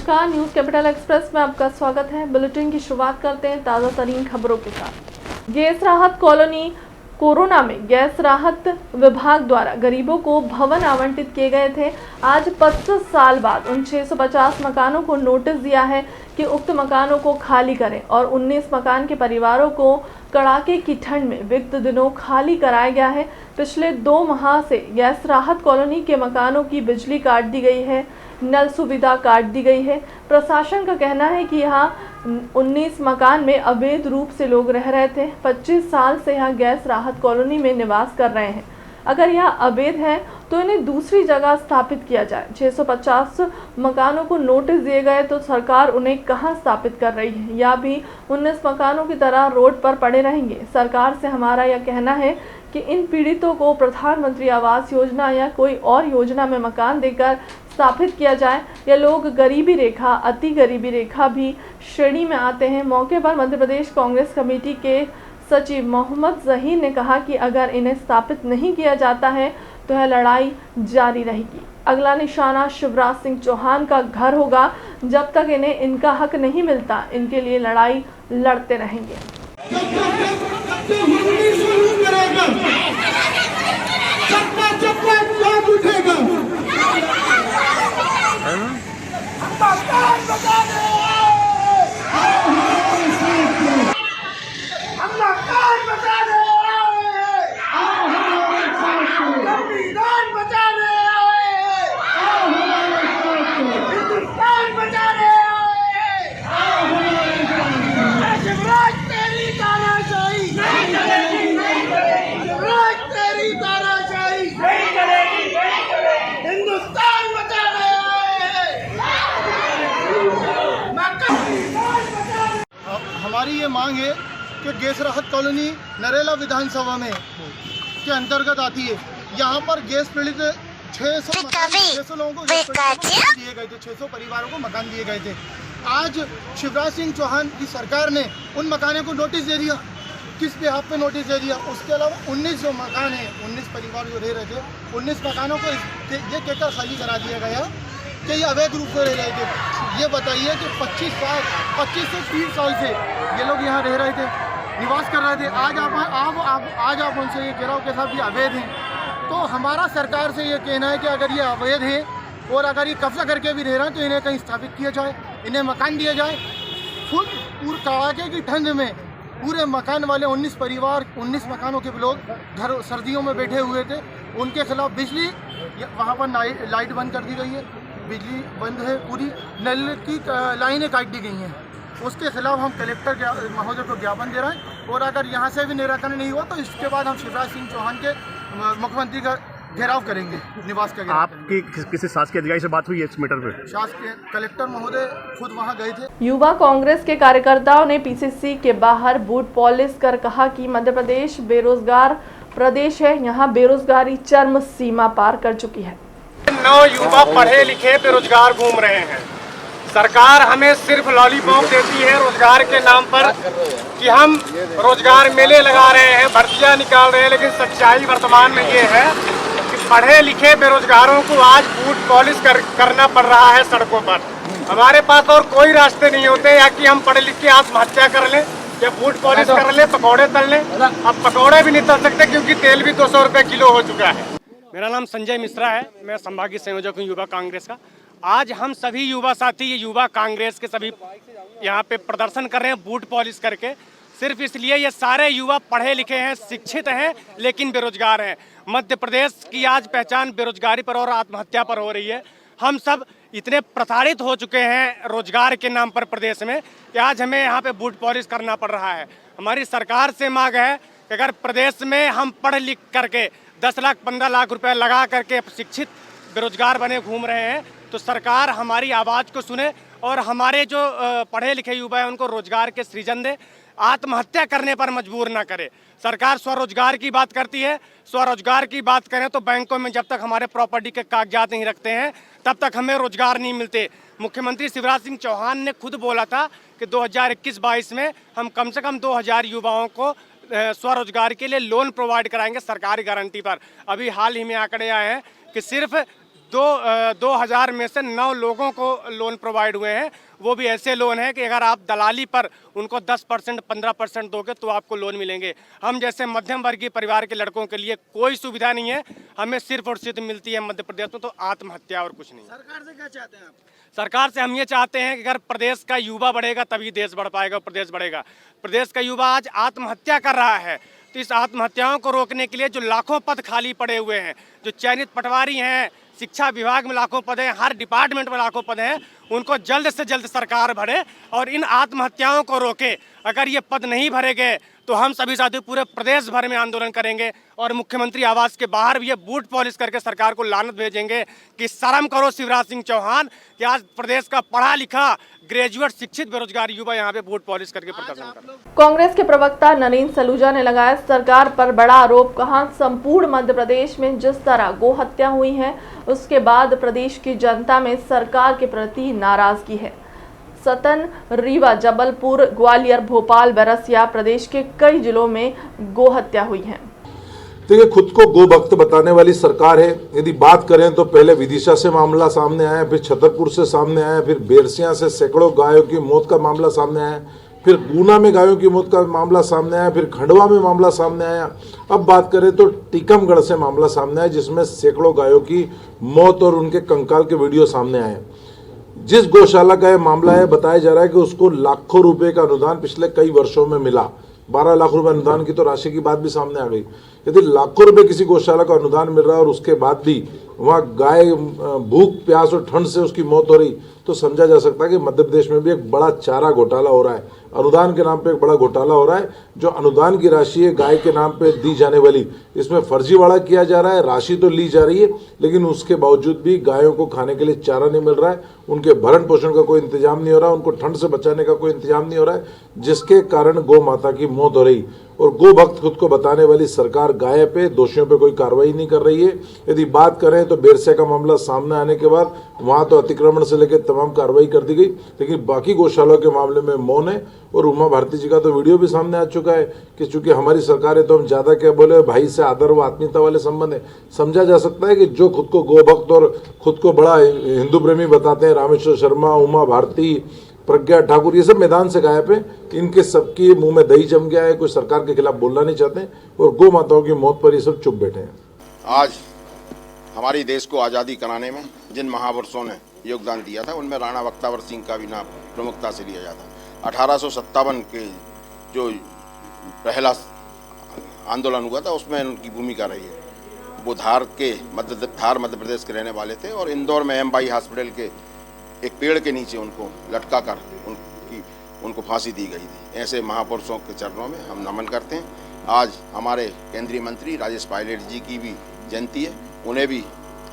नमस्कार, news capital express में आपका स्वागत है। बुलेटिन की शुरुआत करते हैं ताज़ा तरीन खबरों के साथ। गैस राहत कॉलोनी कोरोना में गैस राहत विभाग द्वारा गरीबों को भवन आवंटित किए गए थे। आज 25 साल बाद उन 650 मकानों को नोटिस दिया है कि उक्त मकानों को खाली करें और 19 मकान के परिवारों को कड़ाके की ठंड में विगत दिनों खाली कराया गया है। पिछले 2 माह से गैस राहत कॉलोनी के मकानों की बिजली काट दी गई है, नल सुविधा काट दी गई है। प्रशासन का कहना है कि यहाँ 19 मकान में अवैध रूप से लोग रह रहे थे। 25 साल से यहाँ गैस राहत कॉलोनी में निवास कर रहे हैं। अगर यह अवैध है तो इन्हें दूसरी जगह स्थापित किया जाए। 650 मकानों को नोटिस दिए गए तो सरकार उन्हें कहां स्थापित कर रही है, या भी 19 मकानों की तरह रोड पर पड़े रहेंगे। सरकार से हमारा यह कहना है कि इन पीड़ितों को प्रधानमंत्री आवास योजना या कोई और योजना में मकान देकर स्थापित किया जाए। ये लोग गरीबी रेखा, अति गरीबी रेखा भी श्रेणी में आते हैं। मौके पर मध्य प्रदेश कांग्रेस कमेटी के सचिव मोहम्मद जहीर ने कहा कि अगर इन्हें स्थापित नहीं किया जाता है तो यह लड़ाई जारी रहेगी। अगला निशाना शिवराज सिंह चौहान का घर होगा। जब तक इन्हें इनका हक नहीं मिलता, इनके लिए लड़ाई लड़ते रहेंगे। हमारी ये मांग है कि गैस राहत कॉलोनी नरेला विधानसभा में के अंतर्गत आती है। यहाँ पर गैस पीड़ित 600 लोगों को दिए गए थे, 600 परिवारों को मकान दिए गए थे। आज शिवराज सिंह चौहान की सरकार ने उन मकानों को नोटिस दे दिया। किस बिहाफ पे नोटिस दे दिया? उसके अलावा 19 जो मकान है, 19 परिवार जो रह रहे थे, 19 मकानों को ये कहकर खाली करा दिया गया कि ये अवैध रूप से रह रहे थे। ये बताइए कि 25 से 30 साल से ये लोग यहाँ रह रहे थे, निवास कर रहे थे। आज आप उनसे ये कह रहा हो कि साहब ये अवैध हैं। तो हमारा सरकार से ये कहना है कि अगर ये अवैध है और अगर ये कब्जा करके भी रह रहे हैं तो इन्हें कहीं स्थापित किया जाए, इन्हें मकान दिया जाए। पूरे कड़ाके की ठंड में पूरे मकान वाले 19 परिवार, 19 मकानों के लोग घर सर्दियों में बैठे हुए थे। उनके खिलाफ बिजली वहाँ पर लाइट बंद कर दी गई है, बिजली बंद है, पूरी नल की लाइनें काट दी गई हैं। उसके खिलाफ हम कलेक्टर महोदय को ज्ञापन दे रहे हैं और अगर यहाँ से भी निराकरण नहीं हुआ तो इसके बाद हम शिवराज सिंह चौहान के मुख्यमंत्री का घेराव करेंगे, निवास का। आपकी किसी शासकीय अधिकारी से बात हुई है इस मैटर पे? शासकीय कलेक्टर महोदय खुद वहां गए थे। युवा कांग्रेस के कार्यकर्ताओं ने पीसीसी के बाहर बूट पॉलिश कर कहा कि मध्य प्रदेश बेरोजगार प्रदेश है, यहाँ बेरोजगारी चरम सीमा पार कर चुकी है। 9 युवा पढ़े लिखे बेरोजगार घूम रहे हैं। सरकार हमें सिर्फ लॉलीपॉप देती है रोजगार के नाम पर कि हम रोजगार मेले लगा रहे हैं, भर्तियां निकाल रहे हैं, लेकिन सच्चाई वर्तमान में ये है कि पढ़े लिखे बेरोजगारों को आज बूट पॉलिश करना पड़ रहा है सड़कों पर। हमारे पास और कोई रास्ते नहीं होते या कि हम पढ़े लिख के आत्महत्या कर लें या बूट पॉलिश कर लें, पकौड़े तल लें। अब पकौड़े भी नहीं तल सकते क्योंकि तेल भी 200 रुपये किलो हो चुका है। मेरा नाम संजय मिश्रा है, मैं संभागीय संयोजक हूँ युवा कांग्रेस का। आज हम सभी युवा साथी ये युवा कांग्रेस के सभी यहाँ पे प्रदर्शन कर रहे हैं बूट पॉलिश करके, सिर्फ इसलिए ये सारे युवा पढ़े लिखे हैं, शिक्षित हैं, लेकिन बेरोजगार हैं। मध्य प्रदेश की आज पहचान बेरोजगारी पर और आत्महत्या पर हो रही है। हम सब इतने प्रताड़ित हो चुके हैं रोजगार के नाम पर प्रदेश में कि आज हमें यहाँ पे बूट पॉलिश करना पड़ रहा है। हमारी सरकार से मांग है कि अगर प्रदेश में हम पढ़ लिख करके 10 लाख 15 लाख रुपए लगा करके शिक्षित बेरोजगार बने घूम रहे हैं तो सरकार हमारी आवाज़ को सुने और हमारे जो पढ़े लिखे युवा हैं उनको रोजगार के सृजन दे, आत्महत्या करने पर मजबूर ना करे। सरकार स्वरोजगार की बात करती है, स्वरोजगार की बात करें तो बैंकों में जब तक हमारे प्रॉपर्टी के कागजात नहीं रखते हैं तब तक हमें रोजगार नहीं मिलते। मुख्यमंत्री शिवराज सिंह चौहान ने खुद बोला था कि 2021-22 में हम कम से कम 2000 युवाओं को स्वरोजगार के लिए लोन प्रोवाइड कराएंगे सरकारी गारंटी पर। अभी हाल ही में आंकड़े आए हैं कि सिर्फ 2000 में से 9 लोगों को लोन प्रोवाइड हुए हैं। वो भी ऐसे लोन है कि अगर आप दलाली पर उनको 10% 15% दोगे तो आपको लोन मिलेंगे। हम जैसे मध्यम वर्गीय परिवार के लड़कों के लिए कोई सुविधा नहीं है, हमें सिर्फ और सिर्फ मिलती है मध्य प्रदेश में तो आत्महत्या और कुछ नहीं। सरकार से क्या चाहते हैं आप? सरकार से हम ये चाहते हैं कि अगर प्रदेश का युवा बढ़ेगा तभी देश बढ़ पाएगा, प्रदेश बढ़ेगा। प्रदेश का युवा आज आत्महत्या कर रहा है, तो इस आत्महत्याओं को रोकने के लिए जो लाखों पद खाली पड़े हुए हैं, जो चयनित पटवारी हैं, शिक्षा विभाग में लाखों पद हैं, हर डिपार्टमेंट में लाखों पद हैं, उनको जल्द से जल्द सरकार भरे और इन आत्महत्याओं को रोके। अगर ये पद नहीं भरे गए तो हम सभी साथी पूरे प्रदेश भर में आंदोलन करेंगे और मुख्यमंत्री आवास के बाहर भी ये बूट पॉलिश करके सरकार को लानत भेजेंगे कि शर्म करो शिवराज सिंह चौहान कि आज प्रदेश का पढ़ा लिखा ग्रेजुएट शिक्षित बेरोजगार युवा यहाँ पे बूट पॉलिश करके प्रदर्शन कर रहे हैं। कांग्रेस के प्रवक्ता नरेंद्र सलूजा ने लगाया सरकार पर बड़ा आरोप, कहा संपूर्ण मध्य प्रदेश में जिस तरह गो हत्या हुई है उसके बाद प्रदेश की जनता में सरकार के प्रति नाराजगी है। सतन, रीवा, जबलपुर, ग्वालियर, भोपाल, बैरसिया प्रदेश के कई जिलों में गो हत्या हुई है। देखिए, खुद को गो भक्त बताने वाली सरकार है। यदि बात करें तो पहले विदिशा से मामला सामने आया, फिर छतरपुर से सामने आया, फिर बैरसिया से सैकड़ों गायों की मौत का मामला सामने आया, फिर गुना में गायों की मौत का मामला सामने आया, फिर खंडवा में मामला सामने आया। अब बात करें तो टीकमगढ़ से मामला सामने आया जिसमें सैकड़ों गायों की मौत और उनके कंकाल के वीडियो सामने आए। जिस गौशाला का यह मामला है, बताया जा रहा है कि उसको लाखों रुपए का अनुदान पिछले कई वर्षों में मिला। 12 लाख रुपए अनुदान की तो राशि की बात भी सामने आ गई। यदि लाखों रुपए किसी गौशाला को अनुदान मिल रहा है और उसके बाद भी वहाँ गाय भूख प्यास और ठंड से उसकी मौत हो रही, तो समझा जा सकता है कि मध्य प्रदेश में भी एक बड़ा चारा घोटाला हो रहा है। अनुदान के नाम पे एक बड़ा घोटाला हो रहा है। जो अनुदान की राशि है गाय के नाम पे दी जाने वाली, इसमें फर्जीवाड़ा किया जा रहा है। राशि तो ली जा रही है लेकिन उसके बावजूद भी गायों को खाने के लिए चारा नहीं मिल रहा है, उनके भरण पोषण का कोई इंतजाम नहीं हो रहा, उनको ठंड से बचाने का कोई इंतजाम नहीं हो रहा है, जिसके कारण गौ माता की मौत हो रही। और गो भक्त खुद को बताने वाली सरकार गाय पे, दोषियों पे कोई कार्रवाई नहीं कर रही है। यदि बात करें तो बैरसिया का मामला सामने आने के बाद वहां तो अतिक्रमण से लेकर तमाम कार्रवाई कर दी गई, लेकिन बाकी गौशालाओं के मामले में मौन है। और उमा भारती जी का तो वीडियो भी सामने आ चुका है कि चूंकि हमारी सरकार है तो हम ज्यादा क्या बोले, भाई से आदर व आत्मीयता वाले संबंध है। समझा जा सकता है कि जो खुद को गो भक्त और खुद को बड़ा हिंदू प्रेमी बताते हैं, रामेश्वर शर्मा, उमा भारती, प्रज्ञा ठाकुर, ये सब मैदान से गायब है। इनके सबके मुंह में दही जम गया है, कोई सरकार के खिलाफ बोलना नहीं चाहते और गौ माताओं की मौत पर ये सब चुप बैठे हैं। आज हमारे देश को आज़ादी कराने में जिन महापुरुषों ने योगदान दिया था उनमें राणा बख्तावर सिंह का भी नाम प्रमुखता से लिया जाता। 1857 के जो पहला आंदोलन हुआ था उसमें उनकी भूमिका रही है। वो धार मध्य प्रदेश के रहने वाले थे और इंदौर में एम बाई हॉस्पिटल के एक पेड़ के नीचे उनको लटका कर उनको फांसी दी गई थी। ऐसे महापुरुषों के चरणों में हम नमन करते हैं। आज हमारे केंद्रीय मंत्री राजेश पायलट जी की भी जयंती है, उन्हें भी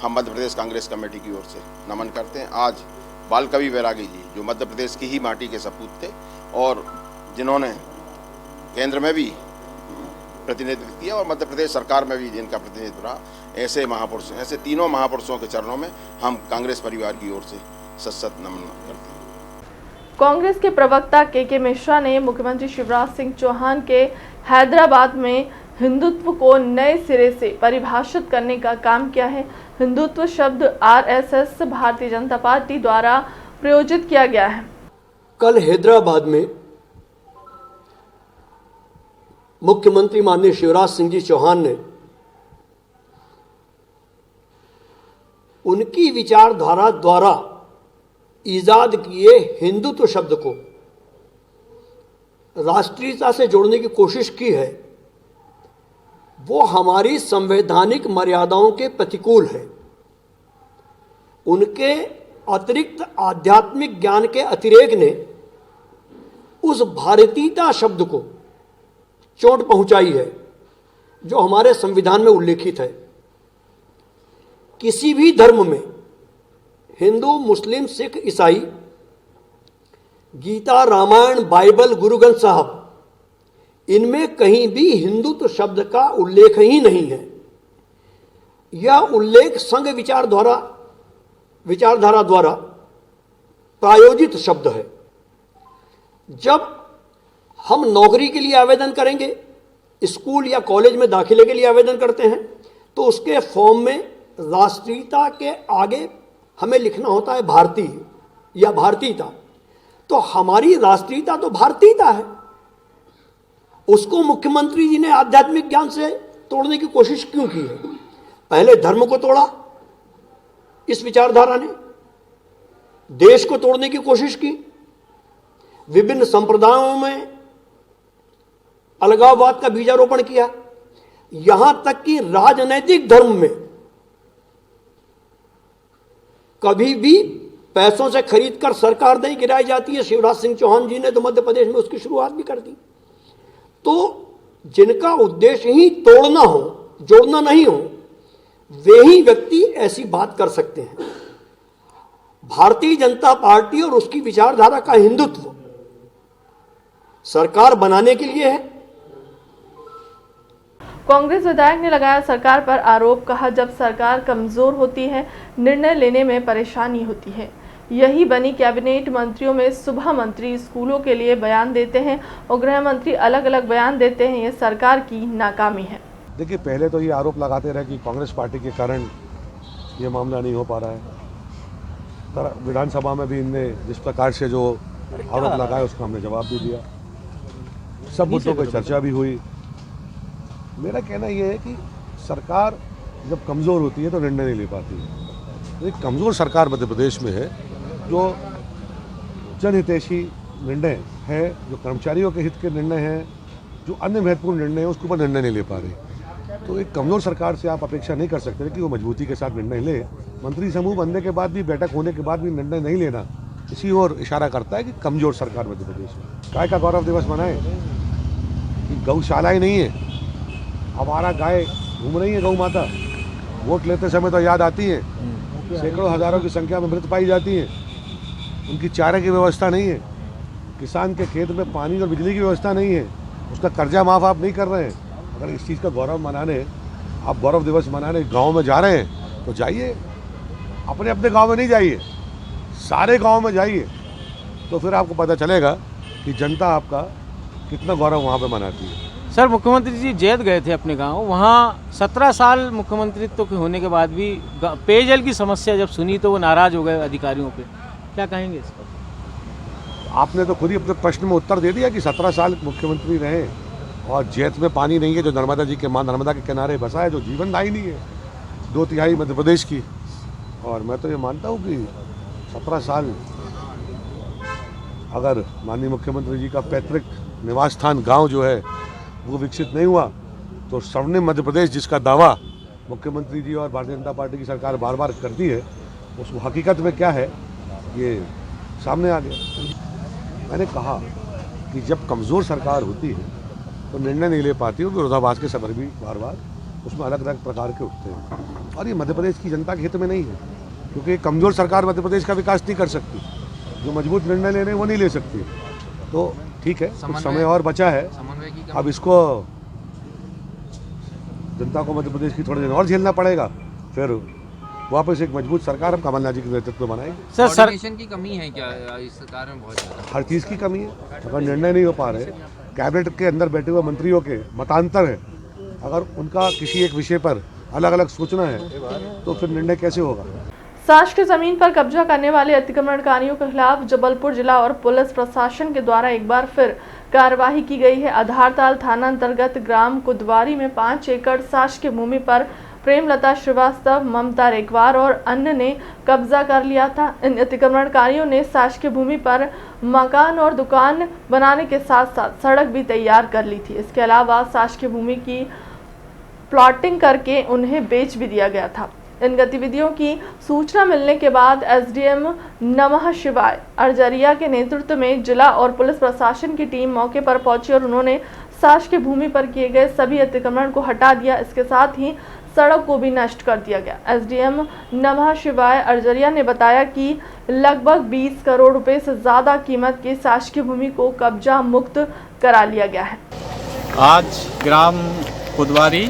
हम मध्य प्रदेश कांग्रेस कमेटी की ओर से नमन करते हैं। आज बाल कवि बैरागी जी जो मध्य प्रदेश की ही माटी के सपूत थे और जिन्होंने केंद्र में भी प्रतिनिधित्व किया और मध्य प्रदेश सरकार में भी जिनका प्रतिनिधित्व रहा, ऐसे महापुरुष, ऐसे तीनों महापुरुषों के चरणों में हम कांग्रेस परिवार की ओर से सशक्त नमन करते हैं। कांग्रेस के प्रवक्ता के मिश्रा ने मुख्यमंत्री शिवराज सिंह चौहान के हैदराबाद में हिंदुत्व को नए सिरे से परिभाषित करने का काम किया है। हिंदुत्व शब्द आरएसएस भारतीय जनता पार्टी द्वारा प्रयोजित किया गया है। कल हैदराबाद में मुख्यमंत्री माननीय शिवराज सिंह जी चौहान ने उनकी विचारधारा द्वारा ईजाद किए हिंदुत्व शब्द को राष्ट्रीयता से जोड़ने की कोशिश की है, वो हमारी संवैधानिक मर्यादाओं के प्रतिकूल है। उनके अतिरिक्त आध्यात्मिक ज्ञान के अतिरेक ने उस भारतीयता शब्द को चोट पहुंचाई है जो हमारे संविधान में उल्लेखित है। किसी भी धर्म में हिंदू, मुस्लिम, सिख, ईसाई, गीता, रामायण, बाइबल, गुरु ग्रंथ साहब, इनमें कहीं भी हिंदुत्व शब्द का उल्लेख ही नहीं है। यह उल्लेख संघ विचारधारा द्वारा प्रायोजित शब्द है। जब हम नौकरी के लिए आवेदन करेंगे, स्कूल या कॉलेज में दाखिले के लिए आवेदन करते हैं, तो उसके फॉर्म में राष्ट्रीयता के आगे हमें लिखना होता है भारतीय या भारतीयता, तो हमारी राष्ट्रीयता तो भारतीयता है। उसको मुख्यमंत्री जी ने आध्यात्मिक ज्ञान से तोड़ने की कोशिश क्यों की है? पहले धर्म को तोड़ा इस विचारधारा ने, देश को तोड़ने की कोशिश की, विभिन्न संप्रदायों में अलगाववाद का बीजारोपण किया, यहां तक कि राजनैतिक धर्म में कभी भी पैसों से खरीदकर सरकार नहीं गिराई जाती है। शिवराज सिंह चौहान जी ने तो मध्य प्रदेश में उसकी शुरुआत भी कर दी। तो जिनका उद्देश्य ही तोड़ना हो, जोड़ना नहीं हो, वे ही व्यक्ति ऐसी बात कर सकते हैं। भारतीय जनता पार्टी और उसकी विचारधारा का हिंदुत्व सरकार बनाने के लिए है। कांग्रेस विधायक ने लगाया सरकार पर आरोप, कहा जब सरकार कमजोर होती है निर्णय लेने में परेशानी होती है। यही बनी कैबिनेट मंत्रियों में सुबह मंत्री स्कूलों के लिए बयान देते हैं और गृह मंत्री अलग अलग बयान देते हैं। ये सरकार की नाकामी है। देखिए, पहले तो ये आरोप लगाते रहे कि कांग्रेस पार्टी के कारण ये मामला नहीं हो पा रहा है। विधानसभा में भी इनने जिस प्रकार से जो आरोप लगाया उसका हमने जवाब भी दिया, सब मुद्दों पर चर्चा भी हुई। मेरा कहना यह है कि सरकार जब कमज़ोर होती है तो निर्णय नहीं ले पाती है। एक कमज़ोर सरकार मध्य प्रदेश में है जो जनहितैषी निर्णय है, जो कर्मचारियों के हित के निर्णय हैं, जो अन्य महत्वपूर्ण निर्णय है उसके ऊपर निर्णय नहीं ले पा रही। तो एक कमज़ोर सरकार से आप अपेक्षा नहीं कर सकते कि वो मजबूती के साथ निर्णय ले। मंत्री समूह बनने के बाद भी, बैठक होने के बाद भी निर्णय नहीं लेना इसी ओर इशारा करता है कि कमज़ोर सरकार मध्य प्रदेश में। गाय का गौरव दिवस मनाएं कि गौशालाएँ नहीं है, हमारा गाय घूम रही है, गौ माता वोट लेते समय तो याद आती है, सैकड़ों हज़ारों की संख्या में मृत पाई जाती है। उनकी चारे की व्यवस्था नहीं है, किसान के खेत में पानी और बिजली की व्यवस्था नहीं है, उसका कर्जा माफ़ आप नहीं कर रहे हैं। अगर इस चीज़ का गौरव मनाने, आप गौरव दिवस मनाने गांव में जा रहे हैं तो जाइए, अपने अपने गांव में नहीं जाइए, सारे गांव में जाइए, तो फिर आपको पता चलेगा कि जनता आपका कितना गौरव वहाँ पे मनाती है। सर, मुख्यमंत्री जी जैत गए थे अपने गांव, वहाँ 17 साल मुख्यमंत्रित्व के होने के बाद भी पेयजल की समस्या जब सुनी तो वो नाराज़ हो गए अधिकारियों पे, क्या कहेंगे इस पर? आपने तो खुद ही अपने प्रश्न में उत्तर दे दिया कि 17 साल मुख्यमंत्री रहे और जैत में पानी नहीं है, जो नर्मदा जी के नर्मदा के किनारे बसा है, जो जीवन दायिनी है 2/3 मध्य प्रदेश की। और मैं तो ये मानता हूँ कि 17 साल अगर माननीय मुख्यमंत्री जी का पैतृक निवास स्थान गाँव जो है वो विकसित नहीं हुआ तो स्वर्णिम मध्य प्रदेश जिसका दावा मुख्यमंत्री जी और भारतीय जनता पार्टी की सरकार बार बार करती है, उस हकीकत में क्या है ये सामने आ गया। मैंने कहा कि जब कमज़ोर सरकार होती है तो निर्णय नहीं ले पाती और विरोधाभास के सबर भी बार बार उसमें अलग अलग प्रकार के उठते हैं। और ये मध्य प्रदेश की जनता के हित में नहीं है, क्योंकि कमज़ोर सरकार मध्य प्रदेश का विकास नहीं कर सकती, जो मजबूत निर्णय ले रहे हैं वो नहीं ले सकती। तो ठीक है, कुछ समय और बचा है, अब इसको जनता को मध्य प्रदेश की थोड़े दिन और झेलना पड़ेगा, फिर वापस एक मजबूत सरकार हम कमलनाथ जी के नेतृत्व में बनाएंगे। सर, कोऑर्डिनेशन की कमी है क्या इस सरकार में? बहुत ज़्यादा हर चीज़ की कमी है। अगर निर्णय नहीं हो पा रहे, कैबिनेट के अंदर बैठे हुए मंत्रियों के मतांतर है, अगर उनका किसी एक विषय पर अलग अलग सोचना है तो फिर निर्णय कैसे होगा? साश की जमीन पर कब्जा करने वाले अतिक्रमणकारियों के खिलाफ जबलपुर जिला और पुलिस प्रशासन के द्वारा एक बार फिर कार्यवाही की गई है। आधारताल थाना अंतर्गत ग्राम कुदवारी में 5 एकड़ साश की भूमि पर प्रेमलता श्रीवास्तव, ममता रेगवार और अन्य ने कब्जा कर लिया था। इन अतिक्रमणकारियों ने साश की भूमि पर मकान और दुकान बनाने के साथ साथ सड़क भी तैयार कर ली थी। इसके अलावा साश की भूमि की प्लॉटिंग करके उन्हें बेच भी दिया गया था। इन गतिविधियों की सूचना मिलने के बाद एसडीएम नमः शिवाय अरजरिया के नेतृत्व में जिला और पुलिस प्रशासन की टीम मौके पर पहुंची और उन्होंने साश की भूमि पर किए गए सभी अतिक्रमण को हटा दिया। इसके साथ ही सड़क को भी नष्ट कर दिया गया। एसडीएम नमः शिवाय अरजरिया ने बताया कि लगभग 20 करोड़ रुपए से ज़्यादा कीमत की साश की भूमि को कब्जा मुक्त करा लिया गया है। आज ग्राम कुदवारी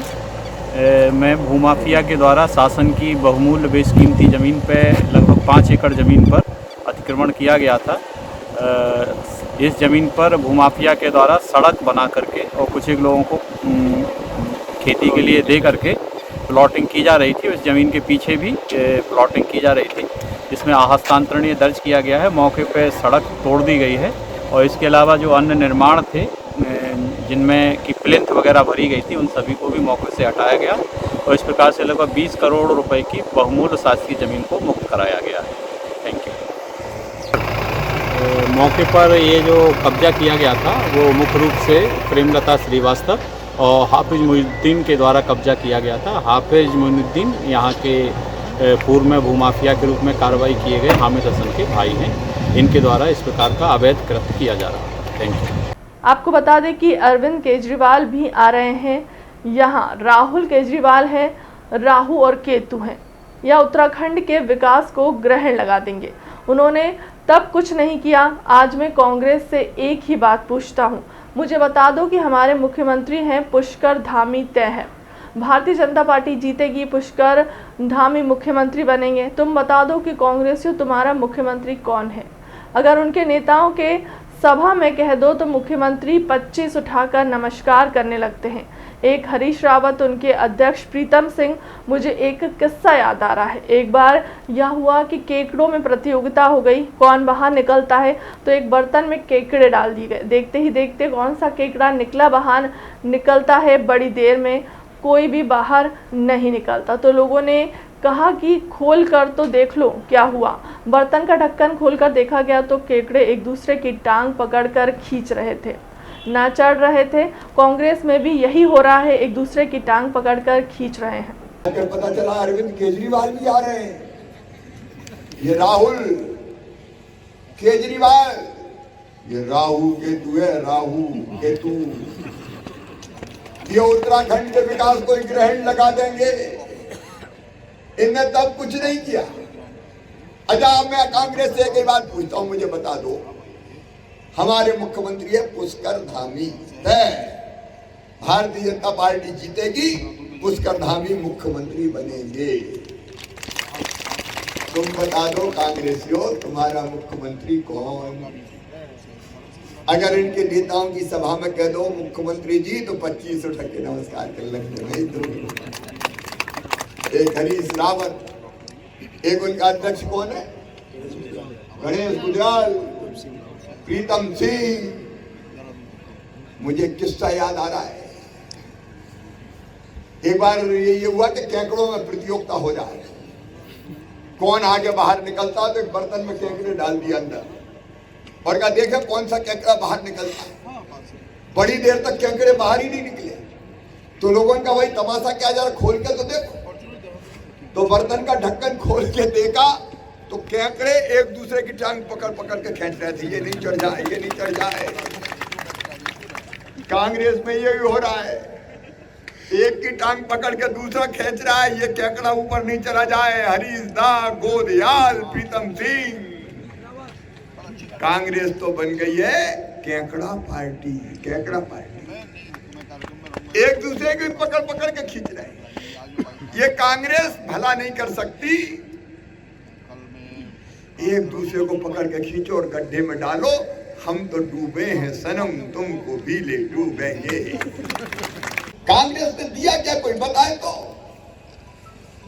में भूमाफिया के द्वारा शासन की बहुमूल्य बेशकीमती ज़मीन पर लगभग 5 एकड़ ज़मीन पर अतिक्रमण किया गया था। इस ज़मीन पर भूमाफिया के द्वारा सड़क बना करके और कुछ एक लोगों को खेती के लिए दे करके प्लॉटिंग की जा रही थी, उस ज़मीन के पीछे भी प्लॉटिंग की जा रही थी, जिसमें हस्तांतरणीय दर्ज किया गया है। मौके पर सड़क तोड़ दी गई है और इसके अलावा जो अन्य निर्माण थे जिनमें कि प्लिंथ वगैरह भरी गई थी, उन सभी को भी मौके से हटाया गया और इस प्रकार से लगभग 20 करोड़ रुपए की बहुमूल्य शासकीय ज़मीन को मुक्त कराया गया है। Thank you. मौके पर ये जो कब्जा किया गया था वो मुख्य रूप से प्रेमलता श्रीवास्तव और हाफिज मोइनुद्दीन के द्वारा कब्जा किया गया था। हाफिज मोइनुद्दीन यहाँ के पूर्व में भूमाफिया के रूप में कार्रवाई किए गए हामिद हसन के भाई हैं। इनके द्वारा इस प्रकार का अवैध कृत्य किया जा रहा है। Thank you. आपको बता दें कि अरविंद केजरीवाल भी आ रहे हैं यहाँ। राहुल केजरीवाल है, राहु और केतु हैं। यह उत्तराखंड के विकास को ग्रहण लगा देंगे। उन्होंने तब कुछ नहीं किया। आज मैं कांग्रेस से एक ही बात पूछता हूँ, मुझे बता दो कि हमारे मुख्यमंत्री हैं पुष्कर धामी तय है। भारतीय जनता पार्टी जीतेगी, पुष्कर धामी मुख्यमंत्री बनेंगे। तुम बता दो कि कांग्रेसियों तुम्हारा मुख्यमंत्री कौन है। अगर उनके नेताओं के सभा में कह दो तो मुख्यमंत्री 25 उठाकर नमस्कार करने लगते हैं। एक हरीश रावत, उनके अध्यक्ष प्रीतम सिंह। मुझे एक किस्सा याद आ रहा है। एक बार यह हुआ कि केकड़ों में प्रतियोगिता हो गई, कौन बाहर निकलता है, तो एक बर्तन में केकड़े डाल दिए गए। देखते ही देखते कौन सा केकड़ा निकला बाहर निकलता है, बड़ी देर में कोई भी बाहर नहीं निकलता। तो लोगों ने कहा कि खोल कर तो देख लो क्या हुआ। बर्तन का ढक्कन खोलकर देखा गया तो केकड़े एक दूसरे की टांग पकड़कर खींच रहे थे, ना चढ़ रहे थे। कांग्रेस में भी यही हो रहा है, एक दूसरे की टांग पकड़कर खींच रहे हैं। अगर पता चला अरविंद केजरीवाल भी आ रहे हैं, ये राहुल केजरीवाल, ये राहु केतु है, राहु केतु। ये उत्तराखंड के विकास को ग्रहण लगा देंगे। इनने तब कुछ नहीं किया। अच्छा, मैं कांग्रेस से एक बात पूछता हूं, मुझे बता दो, हमारे मुख्यमंत्री है पुष्कर धामी है। भारतीय जनता पार्टी जीतेगी, पुष्कर धामी मुख्यमंत्री बनेंगे। तुम बता दो कांग्रेसियों, तुम्हारा मुख्यमंत्री कौन। अगर इनके नेताओं की सभा में कह दो मुख्यमंत्री जी, तो 25 उठ के नमस्कार कर लगते नहीं। तो एक हरीश रावत, एक उनका अध्यक्ष कौन है, गणेश गुजराल, प्रीतम सिंह। मुझे किस्सा याद आ रहा है। एक बार ये हुआ कि केकड़ों में प्रतियोगिता हो जाए, कौन आगे बाहर निकलता, तो एक बर्तन में केकड़े डाल दिया अंदर और कहा देखे कौन सा केकड़ा बाहर निकलता है। बड़ी देर तक केकड़े बाहर ही नहीं निकले। तो लोगों ने कहा भाई तमाशा क्या, जरा खोल के तो देखो। तो बर्तन का ढक्कन खोल के देखा तो केकड़े एक दूसरे की टांग पकड़ पकड़ के खींच रहे थे, ये नहीं चढ़ जाए, ये नहीं चढ़ जाए। कांग्रेस में यही हो रहा है, एक की टांग पकड़ के दूसरा खींच रहा है, ये केकड़ा ऊपर नहीं चला जाए। हरीश दा, गोदयाल, प्रीतम सिंह। कांग्रेस तो बन गई है केकड़ा पार्टी। केकड़ा पार्टी एक दूसरे को पकड़ पकड़ के खींच रहे हैं। ये कांग्रेस भला नहीं कर सकती। एक दूसरे को पकड़ के खींचो और गड्ढे में डालो। हम तो डूबे हैं सनम, तुमको भी ले डूबेंगे। कांग्रेस ने दिया क्या, कोई बताए तो।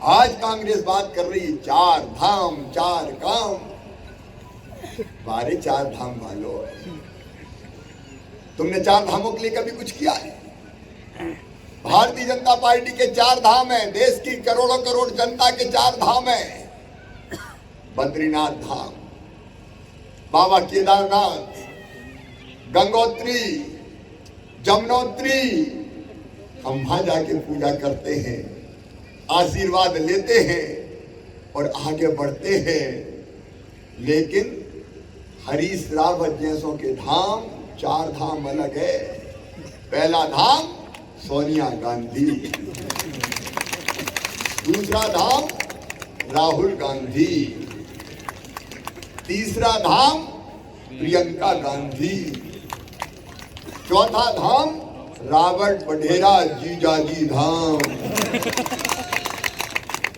आज कांग्रेस बात कर रही है 4 धाम 4 काम। बारे 4 धाम वालों, तुमने 4 धामों के लिए कभी कुछ किया है? भारतीय जनता पार्टी के 4 धाम है, देश की करोड़ों करोड़ जनता के 4 धाम है। बद्रीनाथ धाम, बाबा केदारनाथ, गंगोत्री, जमुनोत्री। हम वहां जाके पूजा करते हैं, आशीर्वाद लेते हैं और आगे बढ़ते हैं। लेकिन हरीश रावत जैसों के धाम 4 धाम अलग है। पहला धाम सोनिया गांधी, दूसरा धाम राहुल गांधी, तीसरा धाम प्रियंका गांधी, चौथा धाम रॉबर्ट वढेरा जीजाजी धाम।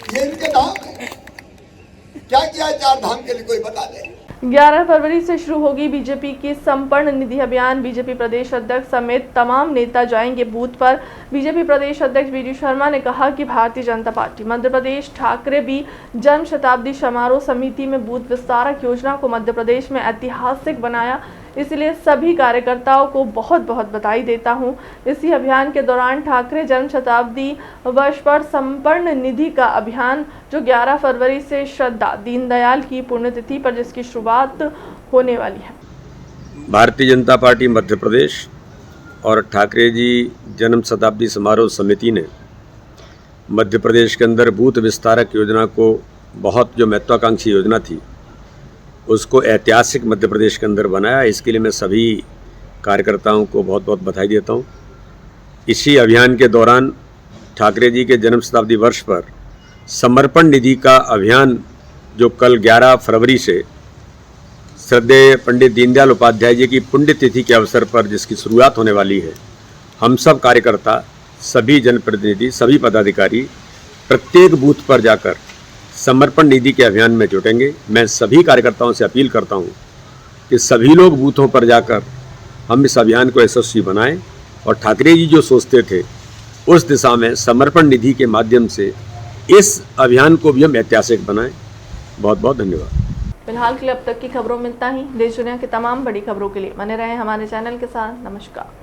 ये इनके धाम है। क्या किया 4 धाम के लिए, कोई बता दे। 11 फरवरी से शुरू होगी बीजेपी की संपन्न निधि अभियान। बीजेपी प्रदेश अध्यक्ष समेत तमाम नेता जाएंगे बूथ पर। बीजेपी प्रदेश अध्यक्ष वीडी शर्मा ने कहा कि भारतीय जनता पार्टी मध्य प्रदेश ठाकरे भी जन्म शताब्दी समारोह समिति में बूथ विस्तारक योजना को मध्य प्रदेश में ऐतिहासिक बनाया, इसलिए सभी कार्यकर्ताओं को बहुत बहुत बधाई देता हूं। इसी अभियान के दौरान ठाकरे जन्म शताब्दी वर्ष पर संपन्न निधि का अभियान जो 11 फरवरी से श्रद्धा दीनदयाल की पुण्यतिथि पर जिसकी शुरुआत होने वाली है। भारतीय जनता पार्टी मध्य प्रदेश और ठाकरे जी जन्म शताब्दी समारोह समिति ने मध्य प्रदेश के अंदर बूथ विस्तारक योजना को बहुत जो महत्वाकांक्षी योजना थी उसको ऐतिहासिक मध्य प्रदेश के अंदर बनाया। इसके लिए मैं सभी कार्यकर्ताओं को बहुत बहुत बधाई देता हूं। इसी अभियान के दौरान ठाकरे जी के जन्म शताब्दी वर्ष पर समर्पण निधि का अभियान जो कल 11 फरवरी से श्रद्धेय पंडित दीनदयाल उपाध्याय जी की पुण्यतिथि के अवसर पर जिसकी शुरुआत होने वाली है, हम सब कार्यकर्ता, सभी जनप्रतिनिधि, सभी पदाधिकारी प्रत्येक बूथ पर जाकर समर्पण निधि के अभियान में जुटेंगे। मैं सभी कार्यकर्ताओं से अपील करता हूं कि सभी लोग बूथों पर जाकर हम इस अभियान को यशस्वी बनाएं और ठाकरे जी जो सोचते थे उस दिशा में समर्पण निधि के माध्यम से इस अभियान को भी हम ऐतिहासिक बनाएं। बहुत बहुत धन्यवाद। फिलहाल के लिए अब तक की खबरों में इतना ही। देश दुनिया की तमाम बड़ी खबरों के लिए बने रहें हमारे चैनल के साथ। नमस्कार।